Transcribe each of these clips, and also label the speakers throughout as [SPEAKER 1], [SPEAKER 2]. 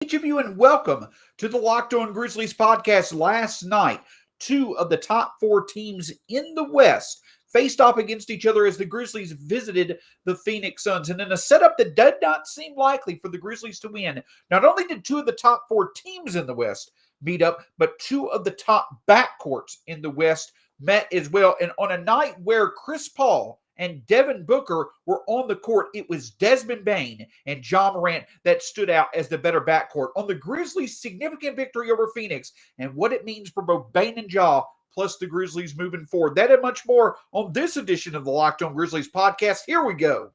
[SPEAKER 1] each of you, and welcome to the Locked On Grizzlies podcast. Last night, two of the top four teams in the West faced off against each other as the Grizzlies visited the Phoenix Suns. And in a setup that did not seem likely for the Grizzlies to win, not only did two of the top four teams in the West meet up, but two of the top backcourts in the West met as well. And on a night where Chris Paul and Devin Booker were on the court, it was Desmond Bane and John Morant that stood out as the better backcourt. On the Grizzlies' significant victory over Phoenix and what it means for both Bane and Ja, plus the Grizzlies moving forward. That and much more on this edition of the Locked On Grizzlies podcast. Here we go.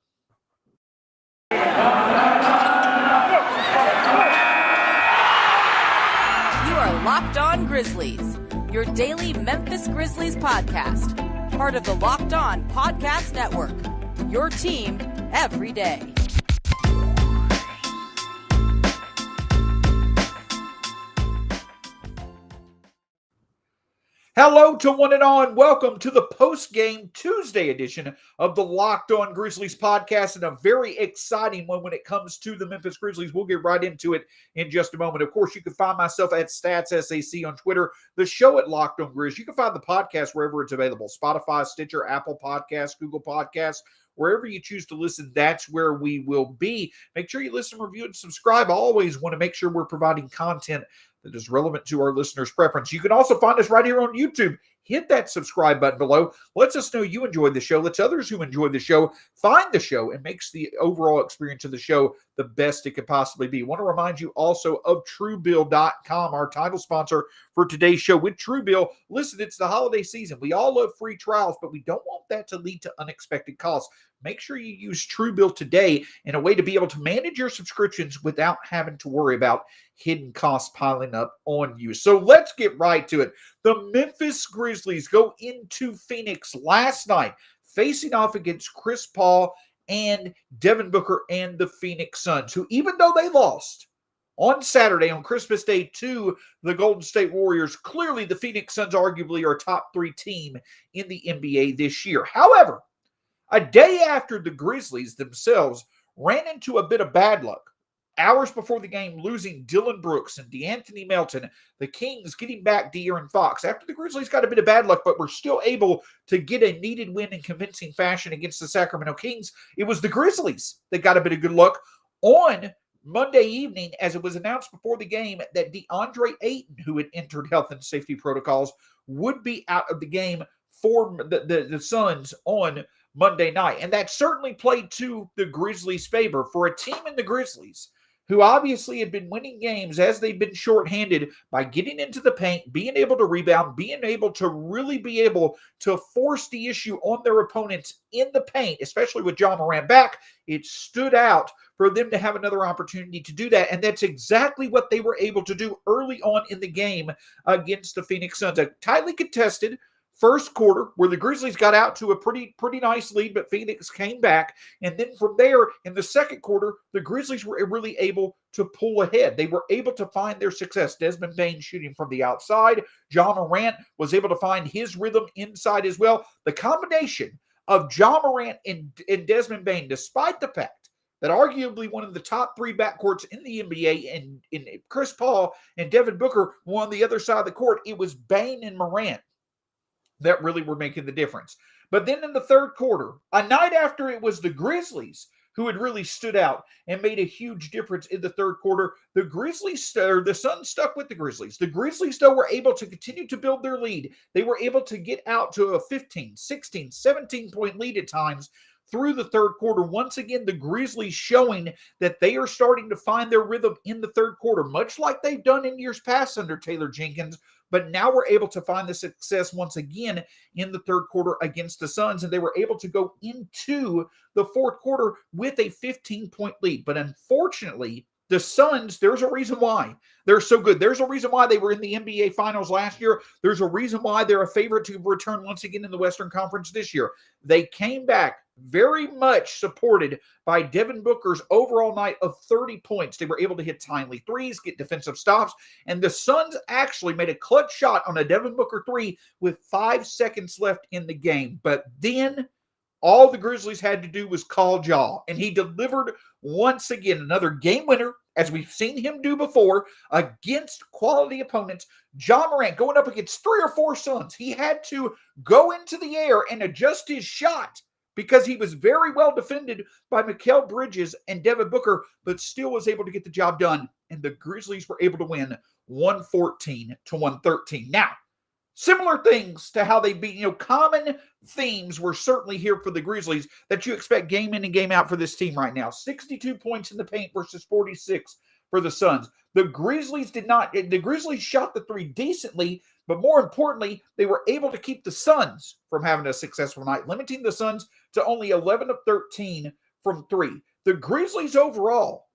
[SPEAKER 2] You are Locked On Grizzlies, your daily Memphis Grizzlies podcast. Part of the Locked On Podcast Network, your team every day.
[SPEAKER 1] Hello to one and all, and welcome to the post-game Tuesday edition of the Locked On Grizzlies podcast, and a very exciting one when it comes to the Memphis Grizzlies. We'll get right into it in just a moment. Of course, you can find myself at StatsSAC on Twitter, the show at Locked On Grizz. You can find the podcast wherever it's available: Spotify, Stitcher, Apple Podcasts, Google Podcasts. Wherever you choose to listen, that's where we will be. Make sure you listen, review, and subscribe. I always want to make sure we're providing content that is relevant to our listeners' preference. You can also find us right here on YouTube. Hit that subscribe button below. Lets us know you enjoyed the show. Lets others who enjoy the show find the show, and makes the overall experience of the show the best it could possibly be. I want to remind you also of Truebill.com, our title sponsor for today's show. With Truebill, listen, it's the holiday season. We all love free trials, but we don't want that to lead to unexpected costs. Make sure you use Truebill today in a way to be able to manage your subscriptions without having to worry about hidden costs piling up on you. So let's get right to it. The Memphis Grizzlies go into Phoenix last night, facing off against Chris Paul and Devin Booker and the Phoenix Suns, who, even though they lost on Saturday, on Christmas Day, to the Golden State Warriors, clearly the Phoenix Suns arguably are a top three team in the NBA this year. However, a day after the Grizzlies themselves ran into a bit of bad luck, hours before the game, losing Dillon Brooks and DeAnthony Melton, the Kings getting back De'Aaron Fox. After the Grizzlies got a bit of bad luck, but were still able to get a needed win in convincing fashion against the Sacramento Kings, it was the Grizzlies that got a bit of good luck on Monday evening, as it was announced before the game that DeAndre Ayton, who had entered health and safety protocols, would be out of the game for the Suns on Monday night. And that certainly played to the Grizzlies' favor for a team in the Grizzlies who obviously had been winning games as they've been shorthanded by getting into the paint, being able to rebound, being able to really be able to force the issue on their opponents in the paint, especially with John Morant back. It stood out for them to have another opportunity to do that, and that's exactly what they were able to do early on in the game against the Phoenix Suns. A tightly contested first quarter where the Grizzlies got out to a pretty nice lead, but Phoenix came back. And then from there, in the second quarter, the Grizzlies were really able to pull ahead. They were able to find their success. Desmond Bane shooting from the outside. John Morant was able to find his rhythm inside as well. The combination of John Morant and Desmond Bane, despite the fact that arguably one of the top three backcourts in the NBA, and in Chris Paul and Devin Booker were on the other side of the court, it was Bane and Morant that really were making the difference. But then in the third quarter, a night after it was the Grizzlies who had really stood out and made a huge difference in the third quarter, the Suns stuck with the Grizzlies. The Grizzlies, though, were able to continue to build their lead. They were able to get out to a 15, 16, 17-point lead at times through the third quarter. Once again, the Grizzlies showing that they are starting to find their rhythm in the third quarter, much like they've done in years past under Taylor Jenkins. But now we're able to find the success once again in the third quarter against the Suns, and they were able to go into the fourth quarter with a 15-point lead. But unfortunately, the Suns, there's a reason why they're so good. There's a reason why they were in the NBA Finals last year. There's a reason why they're a favorite to return once again in the Western Conference this year. They came back very much supported by Devin Booker's overall night of 30 points. They were able to hit timely threes, get defensive stops, and the Suns actually made a clutch shot on a Devin Booker three with 5 seconds left in the game. But then All the Grizzlies had to do was call Ja, and he delivered once again another game winner, as we've seen him do before, against quality opponents. Ja Morant going up against 3 or 4 Suns. He had to go into the air and adjust his shot because he was very well defended by Mikal Bridges and Devin Booker, but still was able to get the job done, and the Grizzlies were able to win 114-113. Now, similar things to how they beat, common themes were certainly here for the Grizzlies that you expect game in and game out for this team right now. 62 points in the paint versus 46 for the Suns. The Grizzlies shot the three decently, but more importantly, they were able to keep the Suns from having a successful night, limiting the Suns to only 11 of 13 from three. The Grizzlies overall,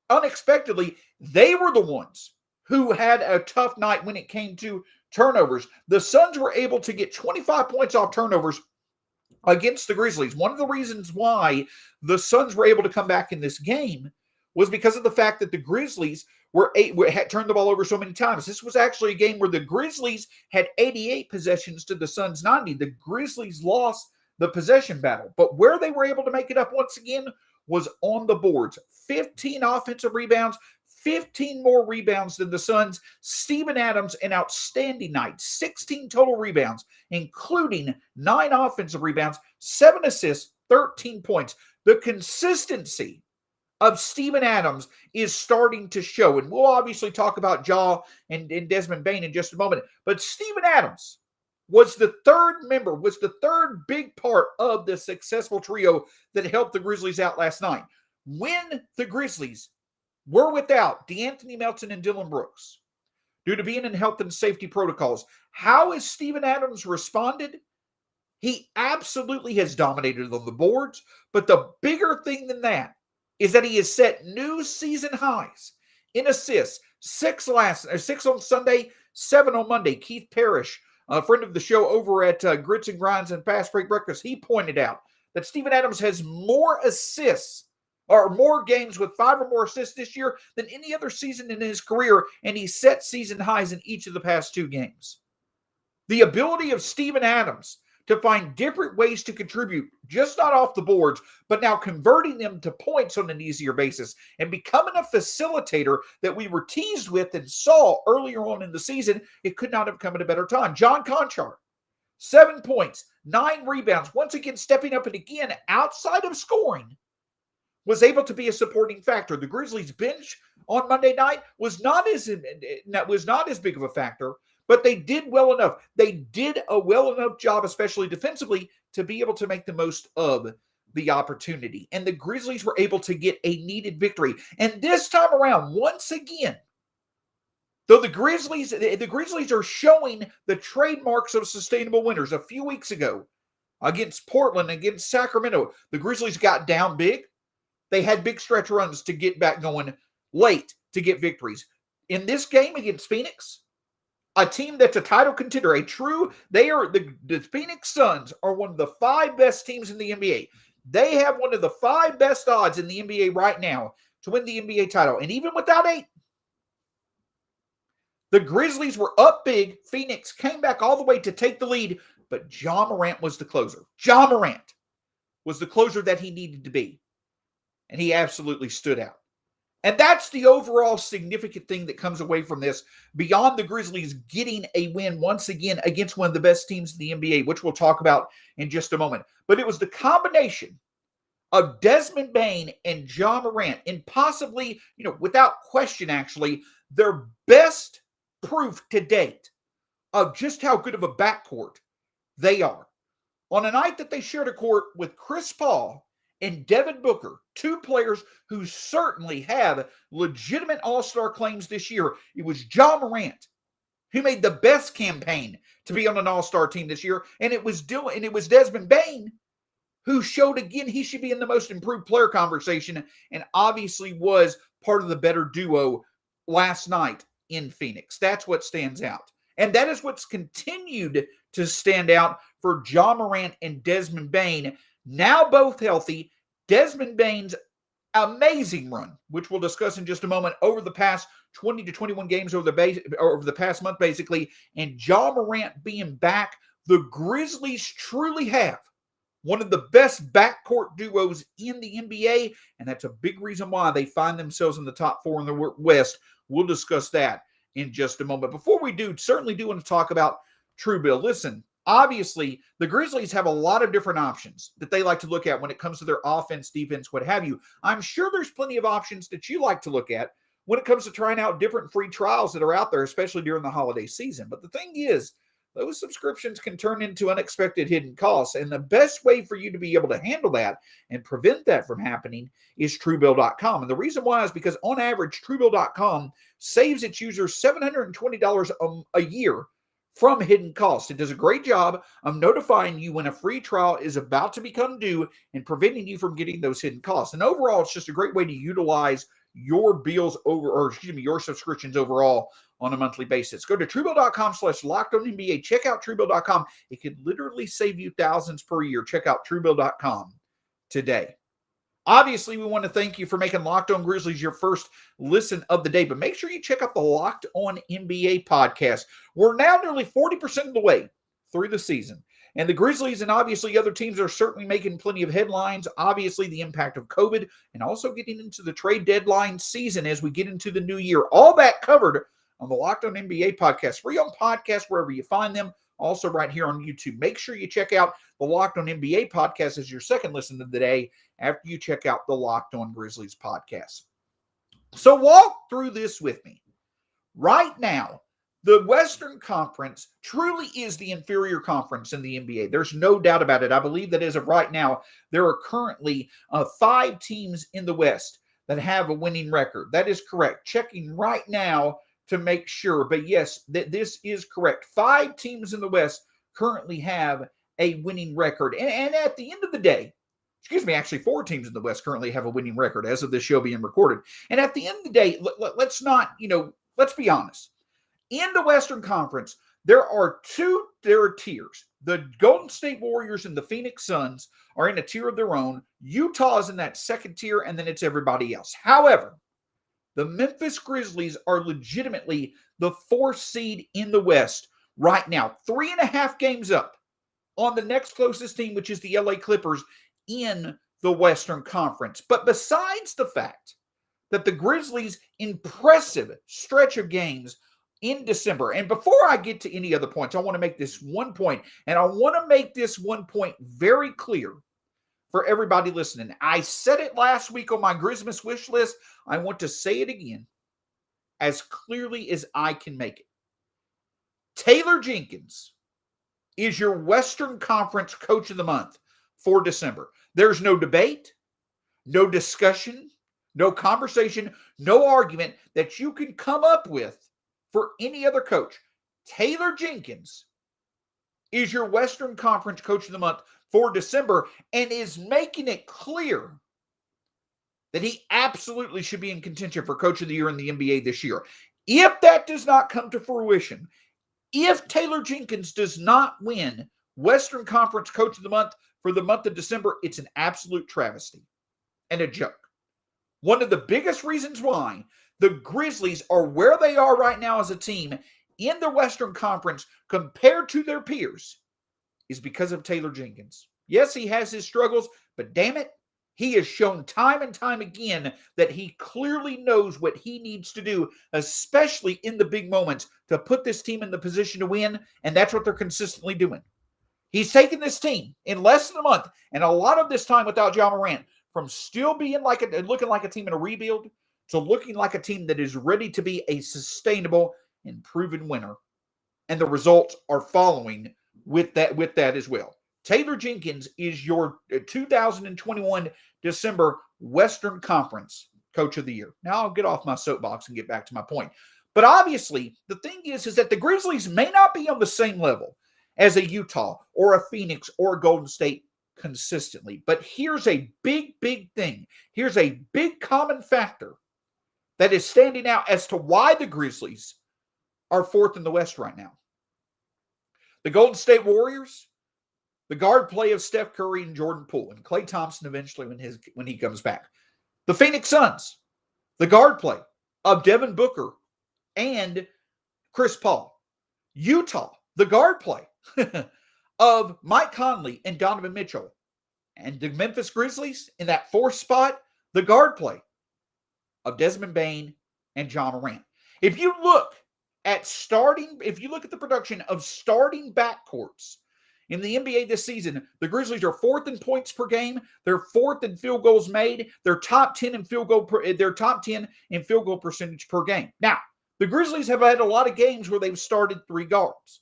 [SPEAKER 1] unexpectedly, they were the ones who had a tough night when it came to turnovers. The Suns were able to get 25 points off turnovers against the Grizzlies. One of the reasons why the Suns were able to come back in this game was because of the fact that the Grizzlies had turned the ball over so many times. This was actually a game where the Grizzlies had 88 possessions to the Suns 90. The Grizzlies lost the possession battle, but where they were able to make it up once again was on the boards. 15 offensive rebounds, 15 more rebounds than the Suns. Steven Adams, an outstanding night. 16 total rebounds, including 9 offensive rebounds, 7 assists, 13 points. The consistency of Steven Adams is starting to show. And we'll obviously talk about Ja and Desmond Bane in just a moment. But Steven Adams was the third big part of the successful trio that helped the Grizzlies out last night. When the Grizzlies were without DeAnthony Melton and Dillon Brooks due to being in health and safety protocols, how has Steven Adams responded? He absolutely has dominated on the boards, but the bigger thing than that is that he has set new season highs in assists. 6 on Sunday, 7 on Monday. Keith Parrish, a friend of the show over at Grits and Grinds and Fast Break Breakfast, he pointed out that Steven Adams has more assists or more games with 5 or more assists this year than any other season in his career, and he set season highs in each of the past 2 games. The ability of Steven Adams to find different ways to contribute, just not off the boards, but now converting them to points on an easier basis and becoming a facilitator that we were teased with and saw earlier on in the season, it could not have come at a better time. John Conchar, 7 points, 9 rebounds, once again stepping up, and again, outside of scoring, was able to be a supporting factor. The Grizzlies bench on Monday night was not as big of a factor, but they did well enough. They did a well enough job, especially defensively, to be able to make the most of the opportunity. And the Grizzlies were able to get a needed victory. And this time around, once again, though the Grizzlies are showing the trademarks of sustainable winners. A few weeks ago, against Portland, against Sacramento, the Grizzlies got down big. They had big stretch runs to get back going late to get victories. In this game against Phoenix, a team that's a title contender, the Phoenix Suns are one of the 5 best teams in the NBA. They have one of the 5 best odds in the NBA right now to win the NBA title. And even without 8, the Grizzlies were up big. Phoenix came back all the way to take the lead, but Ja Morant was the closer. Ja Morant was the closer that he needed to be. And he absolutely stood out. And that's the overall significant thing that comes away from this, beyond the Grizzlies getting a win once again against one of the best teams in the NBA, which we'll talk about in just a moment. But it was the combination of Desmond Bane and Ja Morant, and possibly, without question, actually, their best proof to date of just how good of a backcourt they are. On a night that they shared a court with Chris Paul and Devin Booker, 2 players who certainly have legitimate all-star claims this year, it was Ja Morant who made the best campaign to be on an all-star team this year, and it was Desmond Bane who showed again he should be in the most improved player conversation, and obviously was part of the better duo last night in Phoenix. That's what stands out. And that is what's continued to stand out for Ja Morant and Desmond Bane. Now both healthy. Desmond Bane's amazing run, which we'll discuss in just a moment, over the past 20 to 21 games over the past month, basically, and Ja Morant being back, the Grizzlies truly have one of the best backcourt duos in the NBA, and that's a big reason why they find themselves in the top 4 in the West. We'll discuss that in just a moment. Before we do, certainly do want to talk about Truebill. Listen, obviously, the Grizzlies have a lot of different options that they like to look at when it comes to their offense, defense, what have you. I'm sure there's plenty of options that you like to look at when it comes to trying out different free trials that are out there, especially during the holiday season. But the thing is, those subscriptions can turn into unexpected hidden costs. And the best way for you to be able to handle that and prevent that from happening is Truebill.com. And the reason why is because on average, Truebill.com saves its users $720 a year from hidden costs. It does a great job of notifying you when a free trial is about to become due and preventing you from getting those hidden costs. And overall, it's just a great way to utilize your bills your subscriptions overall on a monthly basis. Go to Truebill.com/LockedOnNBA. Check out Truebill.com. It could literally save you thousands per year. Check out Truebill.com today. Obviously, we want to thank you for making Locked On Grizzlies your first listen of the day, but make sure you check out the Locked On NBA podcast. We're now nearly 40% of the way through the season, and the Grizzlies and obviously other teams are certainly making plenty of headlines. Obviously, the impact of COVID and also getting into the trade deadline season as we get into the new year. All that covered on the Locked On NBA podcast, free on podcast wherever you find them. Also right here on YouTube. Make sure you check out the Locked On NBA podcast as your second listen of the day after you check out the Locked On Grizzlies podcast. So walk through this with me. Right now, the Western Conference truly is the inferior conference in the NBA. There's no doubt about it. I believe that as of right now, there are currently 5 teams in the West that have a winning record. That is correct. Checking right now to make sure. But yes, this is correct. 5 teams in the West currently have a winning record. And at the end of the day, actually 4 teams in the West currently have a winning record as of this show being recorded. And at the end of the day, let's be honest. In the Western Conference, there are tiers. The Golden State Warriors and the Phoenix Suns are in a tier of their own. Utah is in that second tier, and then it's everybody else. However, the Memphis Grizzlies are legitimately the 4th seed in the West right now. 3.5 games up on the next closest team, which is the LA Clippers in the Western Conference. But besides the fact that the Grizzlies' impressive stretch of games in December, and before I get to any other points, I want to make this one point, and I want to make this one point very clear for everybody listening. I said it last week on my Christmas wish list. I want to say it again as clearly as I can make it. Taylor Jenkins is your Western Conference Coach of the Month for December. There's no debate, no discussion, no conversation, no argument that you can come up with for any other coach. Taylor Jenkins is your Western Conference Coach of the Month for December and is making it clear that he absolutely should be in contention for Coach of the Year in the NBA this year. If that does not come to fruition, if Taylor Jenkins does not win Western Conference Coach of the Month for the month of December, it's an absolute travesty and a joke. One of the biggest reasons why the Grizzlies are where they are right now as a team in the Western Conference compared to their peers is because of Taylor Jenkins. Yes, he has his struggles, but damn it, he has shown time and time again that he clearly knows what he needs to do, especially in the big moments, to put this team in the position to win, and that's what they're consistently doing. He's taken this team in less than a month, and a lot of this time without John Morant, from still being looking like a team in a rebuild to looking like a team that is ready to be a sustainable and proven winner. And the results are following with that as well. Taylor Jenkins is your 2021 December Western Conference Coach of the Year. Now I'll get off my soapbox and get back to my point. But obviously, the thing is that the Grizzlies may not be on the same level as a Utah or a Phoenix or a Golden State consistently. But here's a big thing. Here's a big common factor that is standing out as to why the Grizzlies are 4th in the West right now. The Golden State Warriors, the guard play of Steph Curry and Jordan Poole, and Klay Thompson eventually when he comes back. The Phoenix Suns, the guard play of Devin Booker and Chris Paul. Utah, the guard play of Mike Conley and Donovan Mitchell. And the Memphis Grizzlies, in that fourth spot, the guard play of Desmond Bane and John Morant. If you look at the production of starting backcourts in the NBA this season, the Grizzlies are fourth in points per game. They're fourth in field goals made. They're top 10 in field goal percentage per game. Now, the Grizzlies have had a lot of games where they've started three guards.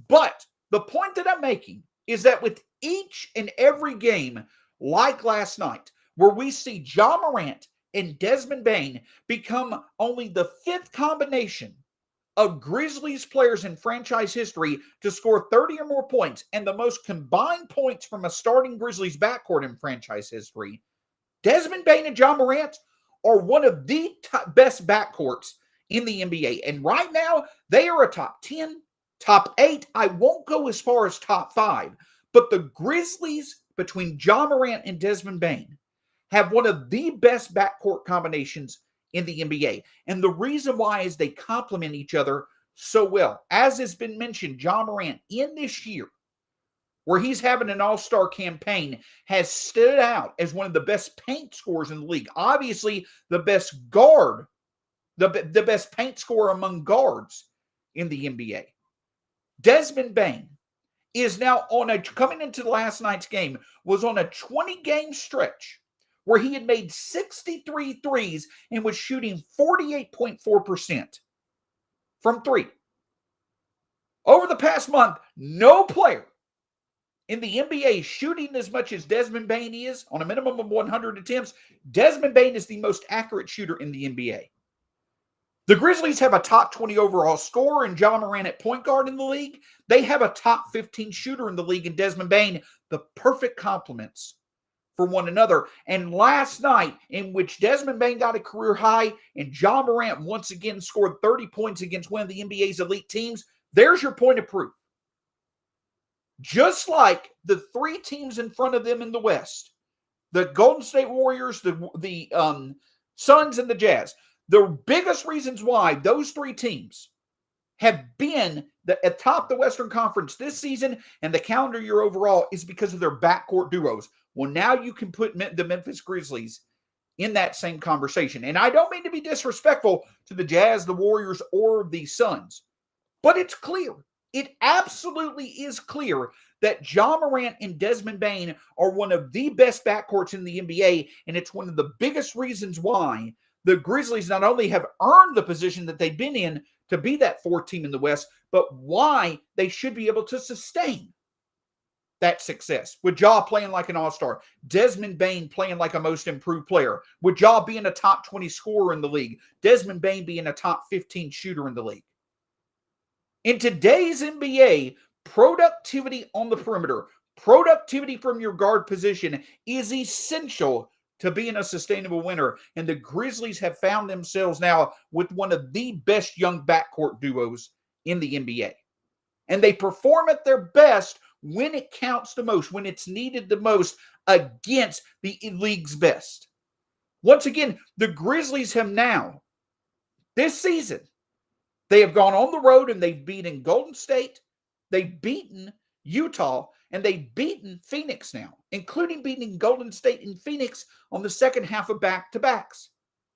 [SPEAKER 1] But the point that I'm making is that with each and every game, like last night, where we see John Morant and Desmond Bane become only the fifth combination of Grizzlies players in franchise history to score 30 or more points and the most combined points from a starting Grizzlies backcourt in franchise history, Desmond Bane and John Morant are one of the best backcourts in the NBA. And right now, they are a top 10, top 8. I won't go as far as top 5. But the Grizzlies, between John Morant and Desmond Bane, have one of the best backcourt combinations in the NBA. And the reason why is they complement each other so well. As has been mentioned, John Morant in this year, where he's having an all-star campaign, has stood out as one of the best paint scorers in the league. Obviously, the best guard, the best paint scorer among guards in the NBA. Desmond Bane is now coming into last night's game, was on a 20-game stretch where he had made 63 threes and was shooting 48.4% from three. Over the past month, no player in the NBA shooting as much as Desmond Bane is on a minimum of 100 attempts. Desmond Bane is the most accurate shooter in the NBA. The Grizzlies have a top 20 overall scorer in John Morant at point guard in the league. They have a top 15 shooter in the league in Desmond Bane, the perfect complements for one another. And last night, in which Desmond Bane got a career high and John Morant once again scored 30 points against one of the NBA's elite teams, there's your point of proof. Just like the three teams in front of them in the West, the Golden State Warriors, the Suns, and the Jazz, the biggest reasons why those three teams have been atop the Western Conference this season and the calendar year overall is because of their backcourt duos. Well, now you can put the Memphis Grizzlies in that same conversation. And I don't mean to be disrespectful to the Jazz, the Warriors, or the Suns, but it's clear. It absolutely is clear that John Morant and Desmond Bane are one of the best backcourts in the NBA, and it's one of the biggest reasons why the Grizzlies not only have earned the position that they've been in to be that fourth team in the West, but why they should be able to sustain that success. With Ja playing like an all-star, Desmond Bane playing like a most improved player, with Ja being a top 20 scorer in the league, Desmond Bane being a top 15 shooter in the league. In today's NBA, productivity on the perimeter, productivity from your guard position is essential to being a sustainable winner. And the Grizzlies have found themselves now with one of the best young backcourt duos in the NBA. And they perform at their best when it counts the most, when it's needed the most against the league's best. Once again, the Grizzlies have now, this season, they have gone on the road and they've beaten Golden State, they've beaten Utah, and they've beaten Phoenix now, including beating Golden State and Phoenix on the second half of back-to-backs.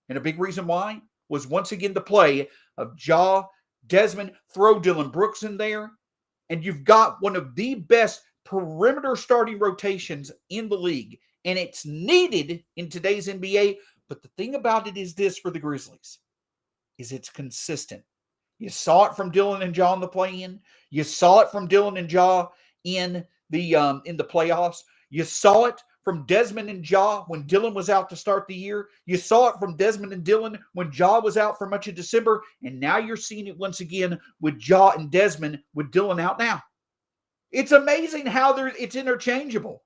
[SPEAKER 1] And a big reason why was once again the play of Ja, Desmond, throw Dylan Brooks in there, and you've got one of the best perimeter starting rotations in the league. And it's needed in today's NBA. But the thing about it is this for the Grizzlies, is it's consistent. You saw it from Dylan and Ja in the play-in. You saw it from Dylan and Ja in the playoffs. You saw it from Desmond and Ja when Dylan was out to start the year. You saw it from Desmond and Dylan when Ja was out for much of December. And now you're seeing it once again with Ja and Desmond with Dylan out now. It's amazing how it's interchangeable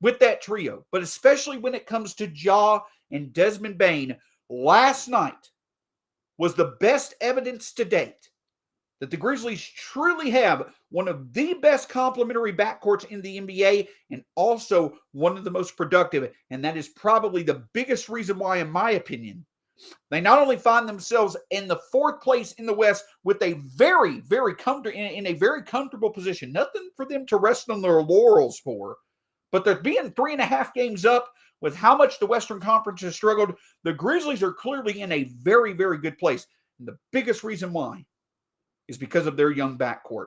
[SPEAKER 1] with that trio. But especially when it comes to Ja and Desmond Bane, last night was the best evidence to date that the Grizzlies truly have one of the best complementary backcourts in the NBA and also one of the most productive. And that is probably the biggest reason why, in my opinion, they not only find themselves in the fourth place in the West with a very, very comfortable position, nothing for them to rest on their laurels for, But they're being 3.5 games up with how much the Western Conference has struggled. The Grizzlies are clearly in a very, very good place. And the biggest reason why is because of their young backcourt.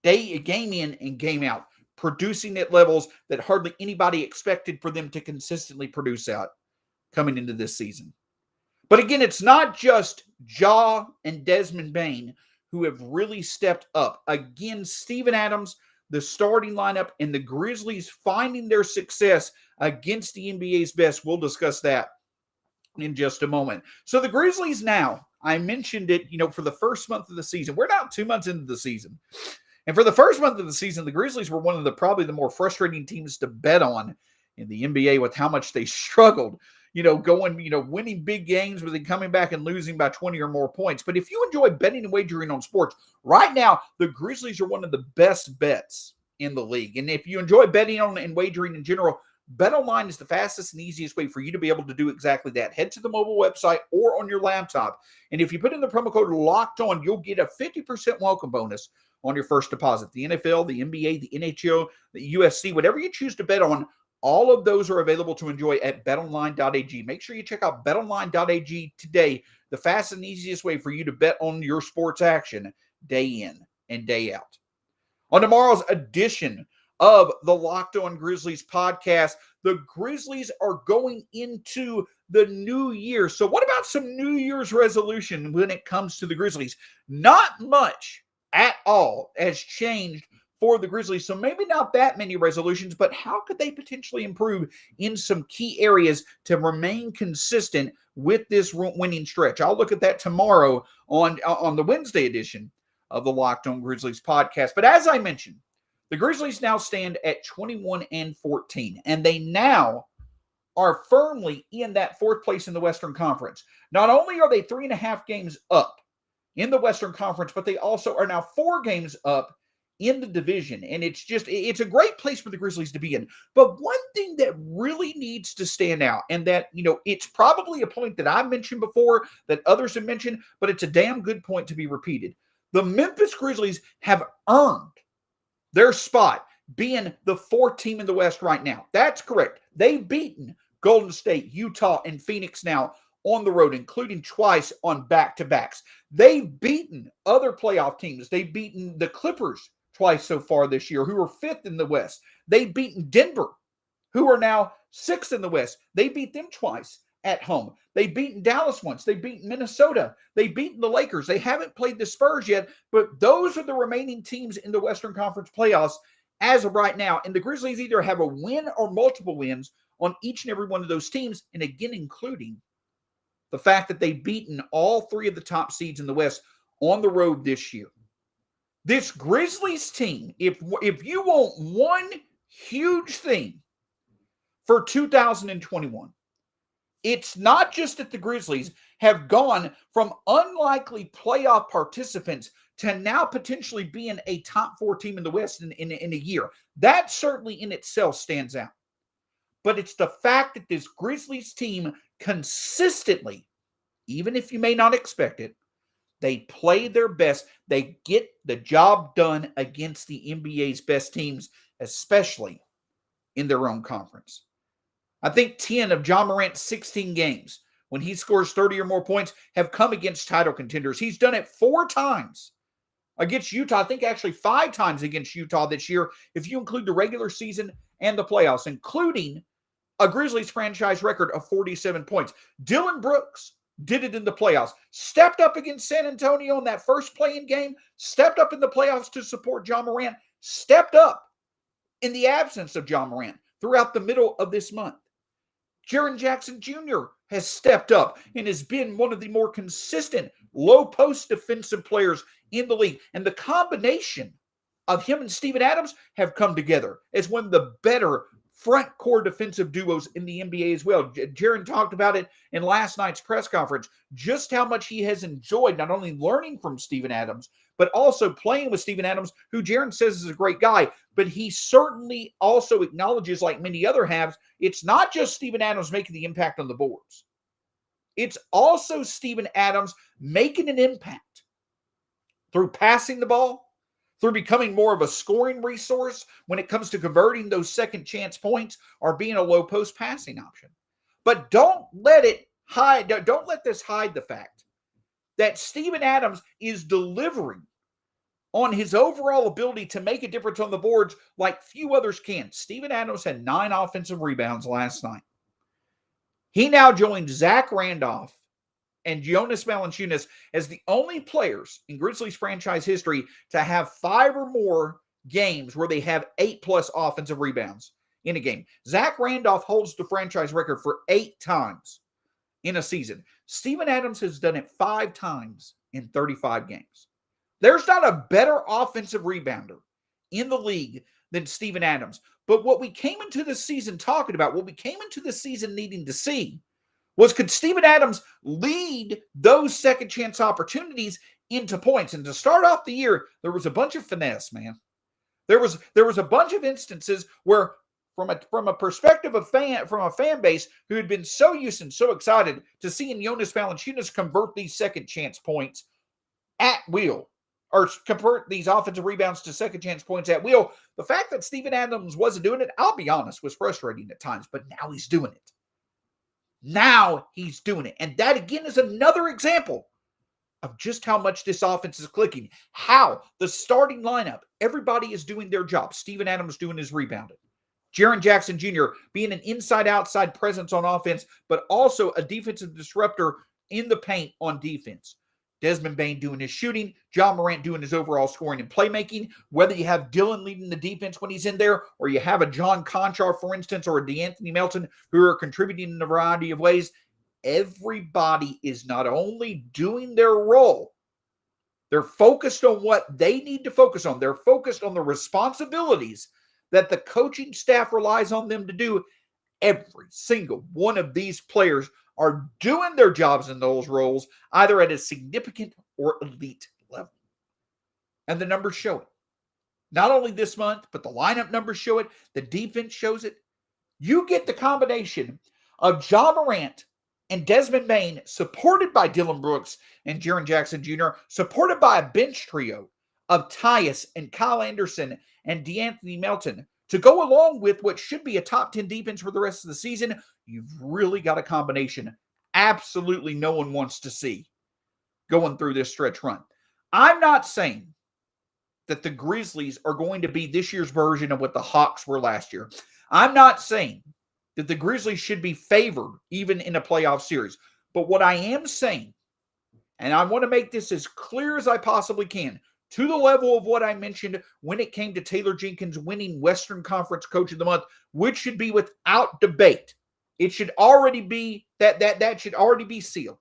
[SPEAKER 1] They game in and game out, producing at levels that hardly anybody expected for them to consistently produce out coming into this season. But again, it's not just Ja and Desmond Bane who have really stepped up. Again, Steven Adams, the starting lineup, and the Grizzlies finding their success against the NBA's best. We'll discuss that in just a moment. So the Grizzlies now, I mentioned it, for the first month of the season. We're now 2 months into the season. And for the first month of the season, the Grizzlies were one of probably the more frustrating teams to bet on in the NBA with how much they struggled. Winning big games, but then coming back and losing by 20 or more points. But if you enjoy betting and wagering on sports, right now, the Grizzlies are one of the best bets in the league. And if you enjoy betting on and wagering in general, BetOnline is the fastest and easiest way for you to be able to do exactly that. Head to the mobile website or on your laptop. And if you put in the promo code LOCKED ON, you'll get a 50% welcome bonus on your first deposit. The NFL, the NBA, the NHL, the UFC, whatever you choose to bet on, all of those are available to enjoy at betonline.ag. Make sure you check out betonline.ag today, the fastest and easiest way for you to bet on your sports action day in and day out. On tomorrow's edition of the Locked On Grizzlies podcast, the Grizzlies are going into the new year. So what about some New Year's resolution when it comes to the Grizzlies? Not much at all has changed for the Grizzlies. So maybe not that many resolutions, but how could they potentially improve in some key areas to remain consistent with this winning stretch? I'll look at that tomorrow on the Wednesday edition of the Locked On Grizzlies podcast. But as I mentioned, the Grizzlies now stand at 21-14, and they now are firmly in that fourth place in the Western Conference. Not only are they 3.5 games up in the Western Conference, but they also are now 4 games up in the division. And it's a great place for the Grizzlies to be in. But one thing that really needs to stand out, and that, it's probably a point that I mentioned before, that others have mentioned, but it's a damn good point to be repeated. The Memphis Grizzlies have earned their spot being the 4th team in the West right now. That's correct. They've beaten Golden State, Utah, and Phoenix now on the road, including twice on back-to-backs. They've beaten other playoff teams. They've beaten the Clippers twice so far this year, who are 5th in the West. They've beaten Denver, who are now 6th in the West. They beat them twice at home. They've beaten Dallas once. They've beaten Minnesota. They've beaten the Lakers. They haven't played the Spurs yet, but those are the remaining teams in the Western Conference playoffs as of right now. And the Grizzlies either have a win or multiple wins on each and every one of those teams, and again, including the fact that they've beaten all 3 of the top seeds in the West on the road this year. This Grizzlies team, if you want one huge thing for 2021, it's not just that the Grizzlies have gone from unlikely playoff participants to now potentially being a top 4 team in the West in a year. That certainly in itself stands out. But it's the fact that this Grizzlies team consistently, even if you may not expect it, they play their best. They get the job done against the NBA's best teams, especially in their own conference. I think 10 of Ja Morant's 16 games, when he scores 30 or more points, have come against title contenders. He's done it 4 times against Utah. I think actually 5 times against Utah this year, if you include the regular season and the playoffs, including a Grizzlies franchise record of 47 points. Dylan Brooks did it in the playoffs. Stepped up against San Antonio in that first play-in game. Stepped up in the playoffs to support Ja Morant. Stepped up in the absence of Ja Morant throughout the middle of this month. Jaren Jackson Jr. has stepped up and has been one of the more consistent low-post defensive players in the league. And the combination of him and Steven Adams have come together as one of the better front court defensive duos in the NBA as well. Jaren talked about it in last night's press conference, just how much he has enjoyed not only learning from Steven Adams, but also playing with Steven Adams, who Jaren says is a great guy. But he certainly also acknowledges, like many other halves, it's not just Steven Adams making the impact on the boards. It's also Steven Adams making an impact through passing the ball, through becoming more of a scoring resource when it comes to converting those second chance points or being a low post passing option. But don't let this hide the fact that Steven Adams is delivering on his overall ability to make a difference on the boards like few others can. Steven Adams had 9 offensive rebounds last night. He now joins Zach Randolph and Jonas Valanciunas as the only players in Grizzlies franchise history to have 5 or more games where they have 8+ offensive rebounds in a game. Zach Randolph holds the franchise record for 8 times in a season. Steven Adams has done it 5 times in 35 games. There's not a better offensive rebounder in the league than Steven Adams. But what we came into the season talking about, what we came into the season needing to see, was could Steven Adams lead those second chance opportunities into points? And to start off the year, there was a bunch of finesse, man. There was a bunch of instances where, from a perspective of from a fan base who had been so used and so excited to seeing Jonas Valanciunas convert these second chance points at will, or convert these offensive rebounds to second chance points at will. The fact that Steven Adams wasn't doing it, I'll be honest, was frustrating at times, but now he's doing it. Now he's doing it. And that, again, is another example of just how much this offense is clicking. How the starting lineup, everybody is doing their job. Steven Adams doing his rebounding. Jaren Jackson Jr. being an inside-outside presence on offense, but also a defensive disruptor in the paint on defense. Desmond Bane doing his shooting, John Morant doing his overall scoring and playmaking. Whether you have Dillon leading the defense when he's in there, or you have a John Conchar, for instance, or a DeAnthony Melton who are contributing in a variety of ways, everybody is not only doing their role, they're focused on what they need to focus on. They're focused on the responsibilities that the coaching staff relies on them to do. Every single one of these players are doing their jobs in those roles, either at a significant or elite level. And the numbers show it. Not only this month, but the lineup numbers show it. The defense shows it. You get the combination of John Morant and Desmond Bane, supported by Dillon Brooks and Jaren Jackson Jr., supported by a bench trio of Tyus and Kyle Anderson and DeAnthony Melton, to go along with what should be a top 10 defense for the rest of the season. You've really got a combination absolutely no one wants to see going through this stretch run. I'm not saying that the Grizzlies are going to be this year's version of what the Hawks were last year. I'm not saying that the Grizzlies should be favored even in a playoff series. But what I am saying, and I want to make this as clear as I possibly can, to the level of what I mentioned when it came to Taylor Jenkins winning Western Conference Coach of the Month, which should be without debate. It should already be, that should already be sealed.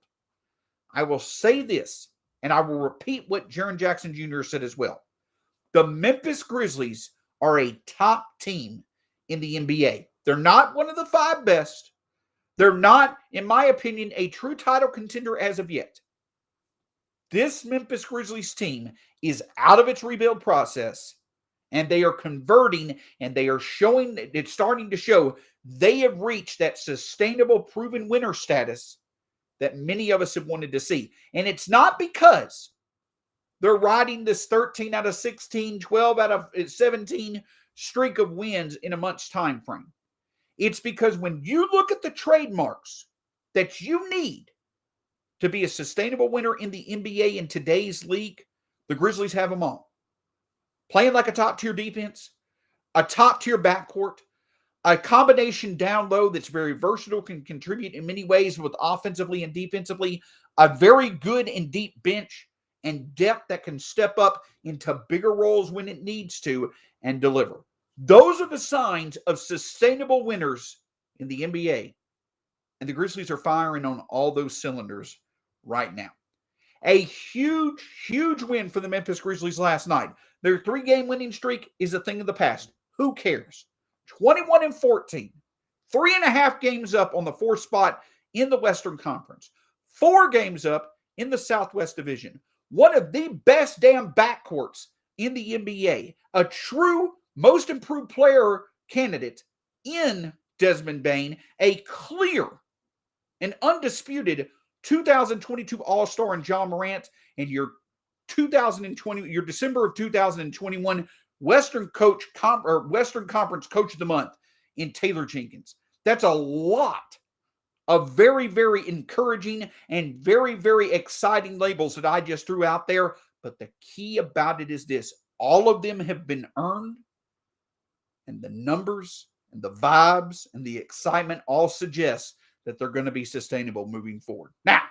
[SPEAKER 1] I will say this, and I will repeat what Jaren Jackson Jr. said as well. The Memphis Grizzlies are a top team in the NBA. They're not one of the 5 best. They're not, in my opinion, a true title contender as of yet. This Memphis Grizzlies team is out of its rebuild process, and they are converting, and they are showing, it's starting to show they have reached that sustainable proven winner status that many of us have wanted to see. And it's not because they're riding this 13 out of 16, 12 out of 17 streak of wins in a month's time frame. It's because when you look at the trademarks that you need to be a sustainable winner in the NBA in today's league, the Grizzlies have them all. Playing like a top-tier defense, a top-tier backcourt, a combination down low that's very versatile, can contribute in many ways, both offensively and defensively, a very good and deep bench, and depth that can step up into bigger roles when it needs to and deliver. Those are the signs of sustainable winners in the NBA. And the Grizzlies are firing on all those cylinders right now. A huge, huge win for the Memphis Grizzlies last night. Their 3-game winning streak is a thing of the past. Who cares? 21-14. 3.5 games up on the 4th spot in the Western Conference. 4 games up in the Southwest Division. One of the best damn backcourts in the NBA. A true most improved player candidate in Desmond Bane. A clear and undisputed 2022 All-Star in John Morant, and your your December of 2021 Western Conference Coach of the Month in Taylor Jenkins. That's a lot of very, very encouraging and very, very exciting labels that I just threw out there. But the key about it is this: all of them have been earned, and the numbers and the vibes and the excitement all suggest that they're going to be sustainable moving forward. Now,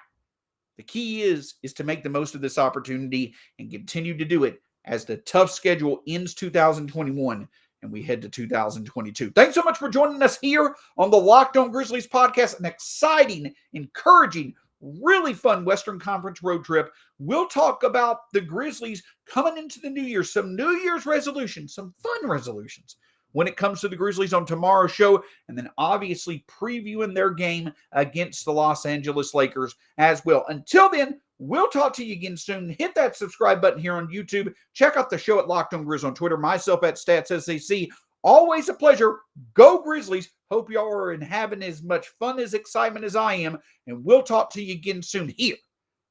[SPEAKER 1] the key is to make the most of this opportunity and continue to do it as the tough schedule ends 2021 and we head to 2022. Thanks so much for joining us here on the Locked On Grizzlies podcast. An exciting, encouraging, really fun Western Conference road trip. We'll talk about the Grizzlies coming into the new year, some New Year's resolutions, some fun resolutions when it comes to the Grizzlies on tomorrow's show, and then obviously previewing their game against the Los Angeles Lakers as well. Until then, we'll talk to you again soon. Hit that subscribe button here on YouTube. Check out the show at Locked On Grizz on Twitter, myself at StatsSAC. Always a pleasure. Go Grizzlies. Hope y'all are having as much fun as excitement as I am, and we'll talk to you again soon here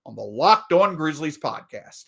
[SPEAKER 1] on the Locked On Grizzlies podcast.